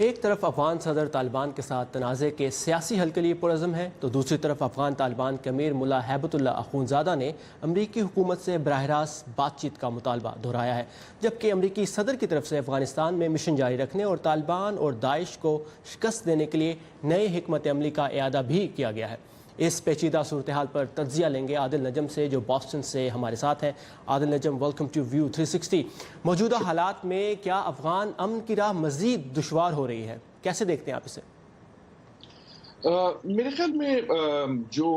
ایک طرف افغان صدر طالبان کے ساتھ تنازع کے سیاسی حل کے لیے پرعزم ہے تو دوسری طرف افغان طالبان کے امیر ملا ہیبت اللہ اخونزادہ نے امریکی حکومت سے براہ راست بات چیت کا مطالبہ دہرایا ہے، جبکہ امریکی صدر کی طرف سے افغانستان میں مشن جاری رکھنے اور طالبان اور داعش کو شکست دینے کے لیے نئے حکمت عملی کا اعادہ بھی کیا گیا ہے۔ اس پیچیدہ صورتحال پر تجزیہ لیں گے عادل نجم سے، جو باسٹن سے ہمارے ساتھ ہیں۔ عادل نجم، ویلکم ٹو ویو 360۔ موجودہ حالات میں کیا افغان امن کی راہ مزید دشوار ہو رہی ہے؟ کیسے دیکھتے ہیں آپ اسے؟ میرے خیال میں جو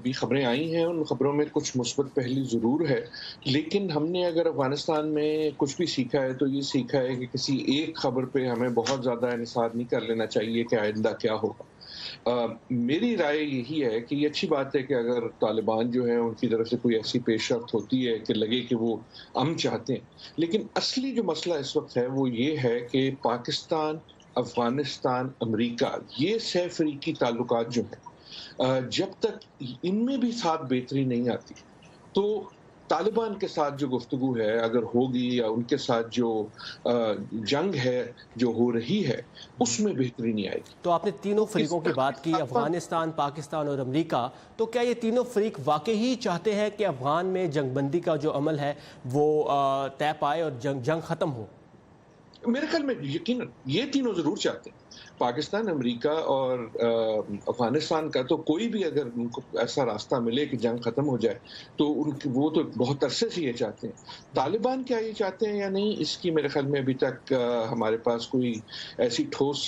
بھی خبریں آئی ہیں ان خبروں میں کچھ مثبت پہلو ضرور ہے، لیکن ہم نے اگر افغانستان میں کچھ بھی سیکھا ہے تو یہ سیکھا ہے کہ کسی ایک خبر پہ ہمیں بہت زیادہ انحصار نہیں کر لینا چاہیے کہ آئندہ کیا ہوگا۔ میری رائے یہی ہے کہ یہ اچھی بات ہے کہ اگر طالبان جو ہیں ان کی طرف سے کوئی ایسی پیش رفت ہوتی ہے کہ لگے کہ وہ امن چاہتے ہیں، لیکن اصلی جو مسئلہ اس وقت ہے وہ یہ ہے کہ پاکستان، افغانستان، امریکہ، یہ سہ فریقی تعلقات جو ہیں، جب تک ان میں بھی ساتھ بہتری نہیں آتی تو طالبان کے ساتھ جو گفتگو ہے اگر ہوگی یا ان کے ساتھ جو جنگ ہے جو ہو رہی ہے اس میں بہتری نہیں آئے گی۔ تو آپ نے تینوں فریقوں کی بات کی، افغانستان، پاکستان اور امریکہ، تو کیا یہ تینوں فریق واقعی چاہتے ہیں کہ افغان میں جنگ بندی کا جو عمل ہے وہ طے پائے اور جنگ ختم ہو؟ میرے خیال میں یقیناً یہ تینوں ضرور چاہتے ہیں۔ پاکستان، امریکہ اور افغانستان کا تو کوئی بھی اگر ان کو ایسا راستہ ملے کہ جنگ ختم ہو جائے تو وہ تو بہت عرصے سے یہ چاہتے ہیں۔ طالبان کیا یہ چاہتے ہیں یا نہیں، اس کی میرے خیال میں ابھی تک ہمارے پاس کوئی ایسی ٹھوس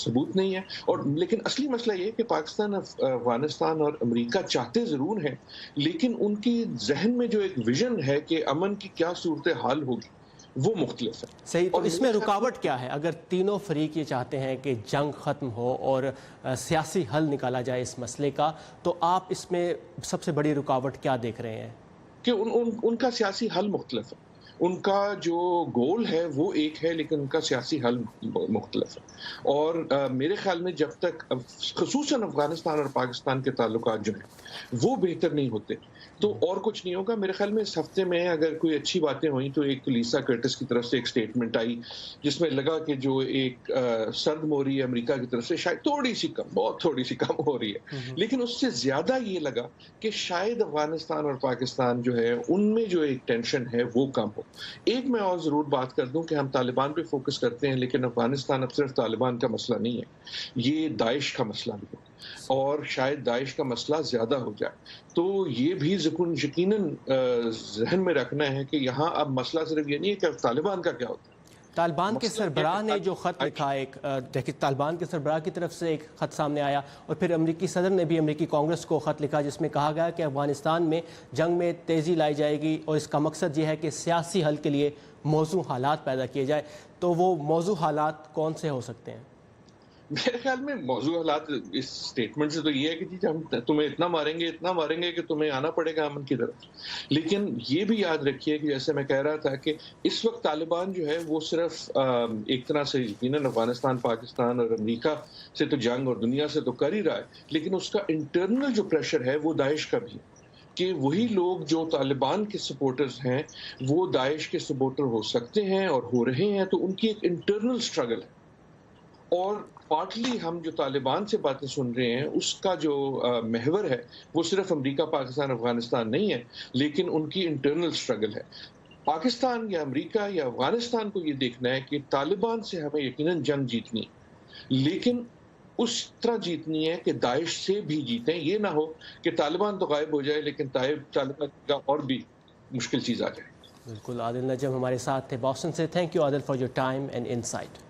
ثبوت نہیں ہے، اور لیکن اصلی مسئلہ یہ ہے کہ پاکستان، افغانستان اور امریکہ چاہتے ضرور ہیں، لیکن ان کی ذہن میں جو ایک ویژن ہے کہ امن کی کیا صورتحال ہوگی وہ مختلف ہے۔ صحیح، تو اس میں رکاوٹ کیا ہے؟ اگر تینوں فریق یہ چاہتے ہیں کہ جنگ ختم ہو اور سیاسی حل نکالا جائے اس مسئلے کا، تو آپ اس میں سب سے بڑی رکاوٹ کیا دیکھ رہے ہیں؟ کہ ان کا سیاسی حل مختلف ہے، ان کا جو گول ہے وہ ایک ہے لیکن ان کا سیاسی حل مختلف ہے، اور میرے خیال میں جب تک خصوصاً افغانستان اور پاکستان کے تعلقات جو ہیں وہ بہتر نہیں ہوتے تو اور کچھ نہیں ہوگا۔ میرے خیال میں اس ہفتے میں اگر کوئی اچھی باتیں ہوئیں تو ایک لیسا کرٹس کی طرف سے ایک سٹیٹمنٹ آئی جس میں لگا کہ جو ایک سرد موری امریکہ کی طرف سے شاید تھوڑی سی کم، بہت تھوڑی سی کم ہو رہی ہے، لیکن اس سے زیادہ یہ لگا کہ شاید افغانستان اور پاکستان جو ہے ان میں جو ایک ٹینشن ہے وہ کم ہو۔ ایک میں اور ضرور بات کر دوں کہ ہم طالبان پہ فوکس کرتے ہیں، لیکن افغانستان اب صرف طالبان کا مسئلہ نہیں ہے، یہ داعش کا مسئلہ بھی ہے، اور شاید داعش کا مسئلہ زیادہ ہو جائے تو یہ بھی یقیناً ذہن میں رکھنا ہے کہ یہاں اب مسئلہ صرف یہ نہیں ہے کہ طالبان کا کیا ہوتا ہے۔ طالبان کے سربراہ نے جو خط لکھا، دیکھیں طالبان کے سربراہ کی طرف سے ایک خط سامنے آیا، اور پھر امریکی صدر نے بھی امریکی کانگریس کو خط لکھا جس میں کہا گیا کہ افغانستان میں جنگ میں تیزی لائی جائے گی اور اس کا مقصد یہ ہے کہ سیاسی حل کے لیے موزوں حالات پیدا کیے جائے۔ تو وہ موزوں حالات کون سے ہو سکتے ہیں؟ میرے خیال میں موضوع حالات اس سٹیٹمنٹ سے تو یہ ہے کہ ہم تمہیں اتنا ماریں گے کہ تمہیں آنا پڑے گا امن کی طرف، لیکن یہ بھی یاد رکھیے کہ جیسے میں کہہ رہا تھا کہ اس وقت طالبان جو ہے وہ صرف ایک طرح سے یقیناً افغانستان، پاکستان اور امریکہ سے تو جنگ اور دنیا سے تو کر ہی رہا ہے، لیکن اس کا انٹرنل جو پریشر ہے وہ داعش کا بھی ہے کہ وہی لوگ جو طالبان کے سپورٹرز ہیں وہ داعش کے سپورٹر ہو سکتے ہیں اور ہو رہے ہیں، تو ان کی ایک انٹرنل سٹرگل ہے، اور پارٹلی ہم جو طالبان سے باتیں سن رہے ہیں اس کا جو محور ہے وہ صرف امریکہ، پاکستان، افغانستان نہیں ہے، لیکن ان کی انٹرنل سٹرگل ہے۔ پاکستان یا امریکہ یا افغانستان کو یہ دیکھنا ہے کہ طالبان سے ہمیں یقیناً جنگ جیتنی ہے، لیکن اس طرح جیتنی ہے کہ داعش سے بھی جیتیں، یہ نہ ہو کہ طالبان تو غائب ہو جائے لیکن طالبان کا اور بھی مشکل چیز آ جائے۔ بالکل، عادل نجم ہمارے ساتھ تھے باسٹن سے۔ Thank you Adil for your time and insight.